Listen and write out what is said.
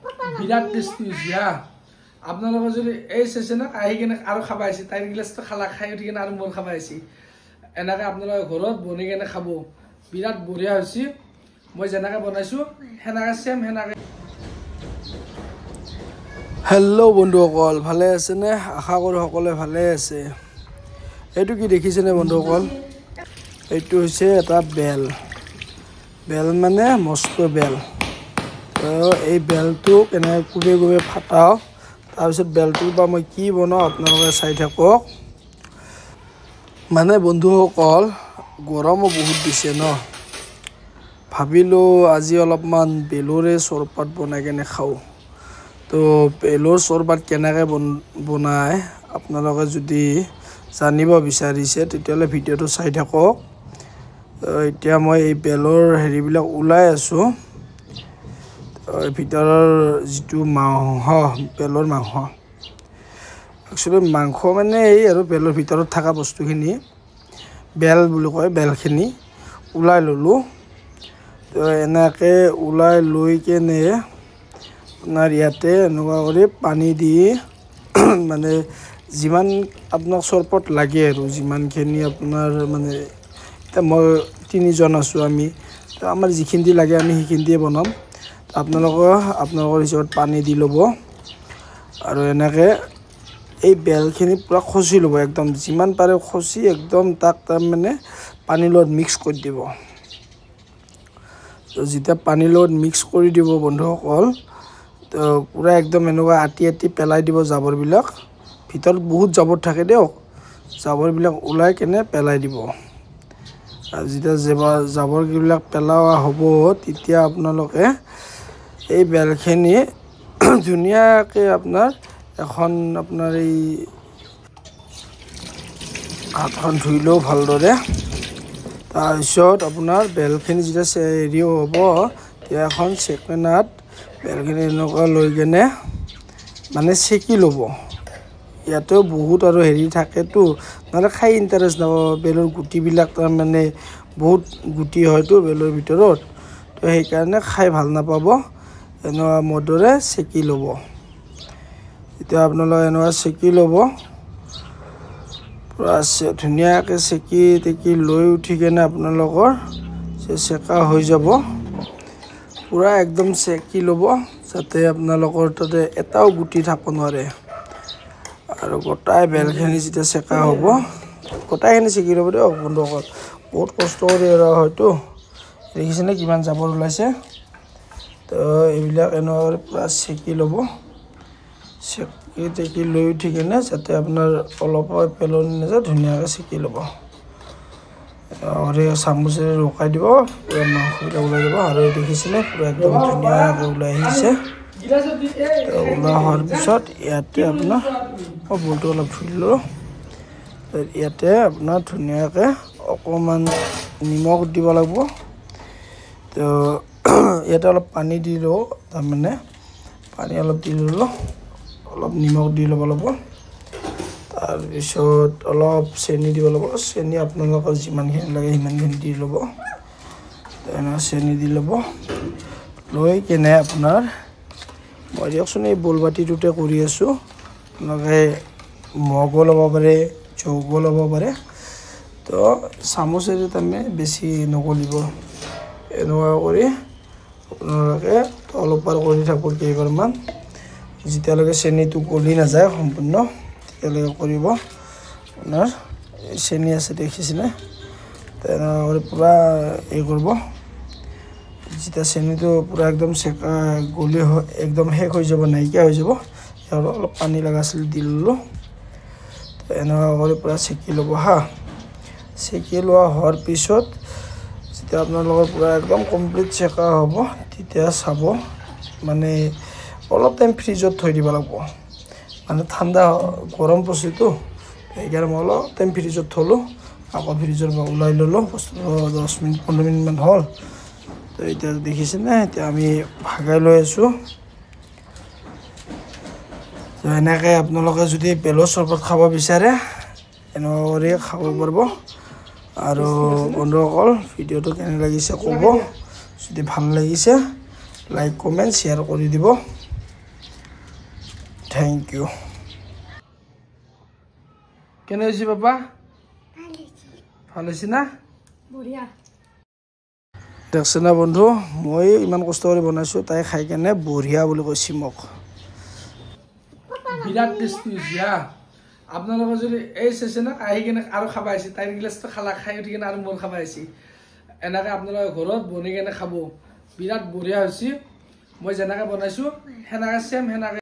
বিৰাট tasty হৈছে হা আপোনালোকে যদি এই চেচনত আহি কিনে আৰু খাব আহিছে তাইৰ গিলাচটো খাই উঠি কিনে আৰু মোৰ খাব আহিছে এনেকৈ আপোনালোকে ঘৰত বনাই কিনে খাব বিৰাট বঢ়িয়া হৈছে মই যেনেকৈ বনাইছোঁ সেনেকৈ চেম সেনেকৈ হেল্ল' বন্ধুসকল ভালে আছেনে আশা কৰোঁ সকলোৱে ভালে আছে এইটো কি দেখিছেনে বন্ধুসকল এইটো হৈছে এটা বেল বেল মানে মস্ত বেল এই বেলটো কেনেকৈ কোবে কোবে ফাটাও তাৰপিছত বেলটোৰ পৰা মই কি বনাওঁ আপোনালোকে চাই থাকক মানে বন্ধুসকল গৰমো বহুত দিছে ন ভাবিলোঁ আজি অলপমান বেলৰে চৰবত বনাই কেনে খাওঁ তো বেলৰ চৰবত কেনেকৈ বনায় আপোনালোকে যদি জানিব বিচাৰিছে তেতিয়াহ'লে ভিডিঅ'টো চাই থাকক এতিয়া মই এই বেলৰ হেৰিবিলাক ওলাই আছোঁ ভিতৰৰ যিটো মাংস বেলৰ মাংস একচুৱেলি মাংস মানে এই আৰু বেলৰ ভিতৰত থকা বস্তুখিনি বেল বুলি কয় বেলখিনি ওলাই ল'লোঁ তো এনেকৈ ওলাই লৈ কেনে আপোনাৰ ইয়াতে এনেকুৱা কৰি পানী দি মানে যিমান আপোনাক চৰবত লাগে আৰু যিমানখিনি আপোনাৰ মানে এতিয়া মই তিনিজন আছোঁ আমি তো আমাৰ যিখিনি লাগে আমি সেইখিনি দিয়ে বনাম আপোনালোকৰ হিচাপত পানী দি ল'ব আৰু এনেকৈ এই বেলখিনি পূৰা খচি ল'ব একদম যিমান পাৰে খচি একদম তাক তাৰমানে পানীৰ লগত মিক্স কৰি দিব তো যেতিয়া পানীৰ লগত মিক্স কৰি দিব বন্ধুসকল তো পূৰা একদম এনেকুৱা আটি আটি পেলাই দিব জাবৰবিলাক ভিতৰত বহুত জাবৰ থাকে দিয়ক জাবৰবিলাক ওলাই কেনে পেলাই দিব আৰু যেতিয়া জাবৰবিলাক পেলোৱা হ'ব তেতিয়া আপোনালোকে এই বেলখিনি ধুনীয়াকৈ এখন আপোনাৰ এই হাতখন ধুই লওঁ ভালদৰে তাৰপিছত আপোনাৰ বেলখিনি যেতিয়া হেৰি হ'ব তেতিয়া এখন চেকেনাত বেলখিনি এনেকুৱা লৈ কেনে মানে চেকি ল'ব ইয়াতেও বহুত আৰু হেৰি থাকেতো নহ'লে খাই ইণ্টাৰেষ্ট নাপাব বেলৰ গুটিবিলাক তাৰমানে বহুত গুটি হয়তো বেলৰ ভিতৰত তো সেইকাৰণে খাই ভাল নাপাব এনেকুৱা মদৰে চেকি ল'ব এতিয়া আপোনালোকে এনেকুৱা চেকি ল'ব পূৰা ধুনীয়াকৈ চেকি তেকি লৈ উঠি কেনে আপোনালোকৰ চেকা হৈ যাব পূৰা একদম চেকি ল'ব যাতে আপোনালোকৰ তাতে এটাও গুটি থাকিব নোৱাৰে আৰু গোটাই বেলখিনি যেতিয়া চেকা হ'ব গোটাইখিনি চেকি ল'ব দিয়ক বন্ধুসকল বহুত কষ্ট কৰি হয়তো দেখিছেনে কিমান জাবৰ ওলাইছে তো এইবিলাক এনেকুৱা পূৰা চেকি ল'ব চেকি তেকি লৈ উঠি কিনে যাতে আপোনাৰ অলপ পেলনি নাযায় ধুনীয়াকৈ চেকি ল'ব আৰু চামুচেৰে ৰখাই দিব পূৰা মাংসবিলাক ওলাই যাব আৰু দেখিছেনে পূৰা একদম ধুনীয়াকৈ ওলাই আহিছে ওলাই অহাৰ পিছত ইয়াতে আপোনাৰ মই বলটো অলপ ধুই লওঁ ইয়াতে আপোনাৰ ধুনীয়াকৈ অকণমান নিমখ দিব লাগিব তো ইয়াতে অলপ পানী দি লওঁ তাৰমানে পানী অলপ দি ল'লোঁ অলপ নিমখ দি ল'ব লাগিব তাৰপিছত অলপ চেনি দিব লাগিব চেনি আপোনালোকৰ যিমানখিনি লাগে সিমানখিনি দি ল'ব এনেকৈ চেনি দি ল'ব লৈ কেনে আপোনাৰ মই দিয়কচোন এই বল বাতিটোতে কৰি আছোঁ আপোনালোকে মগো ল'ব পাৰে জগো ল'ব পাৰে তো চামুচেৰে তাৰমানে বেছি নকৰিব এনেকুৱা কৰি আপোনালোকে অলপমান কৰি থাকোঁ কেইবাৰমান যেতিয়ালৈকে চেনিটো গলি নাযায় সম্পূৰ্ণ তেতিয়ালৈকে কৰিব আপোনাৰ চেনি আছে দেখিছেনে তেনেকুৱা কৰি পূৰা এই কৰিব যেতিয়া চেনিটো পূৰা একদম চেকা গলি একদম শেষ হৈ যাব নাইকিয়া হৈ যাব আৰু অলপ পানী লগা আছিল দি ল'লোঁ তো এনেকুৱা কৰি পূৰা চেকি ল'ব হা চেকি লোৱা হোৱাৰ পিছত যেতিয়া আপোনালোকৰ পূৰা একদম কমপ্লিট চেকা হ'ব তেতিয়া চাব মানে অলপ টাইম ফ্ৰিজত থৈ দিব লাগিব মানে ঠাণ্ডা গৰম পৰিছেতো সেইকাৰণে মই অলপ টাইম ফ্ৰিজত থ'লোঁ আকৌ ফ্ৰিজৰ পৰা ওলাই ল'লোঁ বস্তুটো 10 মিনিট 15 মিনিটমান হ'ল তো এতিয়া দেখিছেনে এতিয়া আমি ভাগাই লৈ আছোঁ তো এনেকৈ আপোনালোকে যদি বেলৰ চৰবত খাব বিচাৰে এনেকুৱা কৰি খাব পাৰিব আৰু বন্ধুসকল ভিডিঅ'টো কেনে লাগিছে ক'ব যদি ভাল লাগিছে লাইক কমেন্ট শেয়ার কৰি দিব থ্যাংক ইউ কেনে হৈছে বাবা ভাল হৈছে না বঢ়িয়া দেখছে না বন্ধু মই ইমান কষ্ট কৰি বনাইছো তাই খাই কেনে বঢ়িয়া বুলি কৈছি মোক বিৰাট টেষ্টি হৈছে হা আপোনালোকে যদি এই সেশনত আহি কেনে আৰু খাবা আহিছে তাইৰ গিলাচটো খালা খাই উঠি কেনে আৰু মোৰ খাবা আহিছে এনেকে আপোনালোকে ঘৰত বনাই কেনে খাব বিৰাট বঢ়িয়া হৈছে মই যেনেকৈ বনাইছো সেনেকৈ সেম সেনেকৈ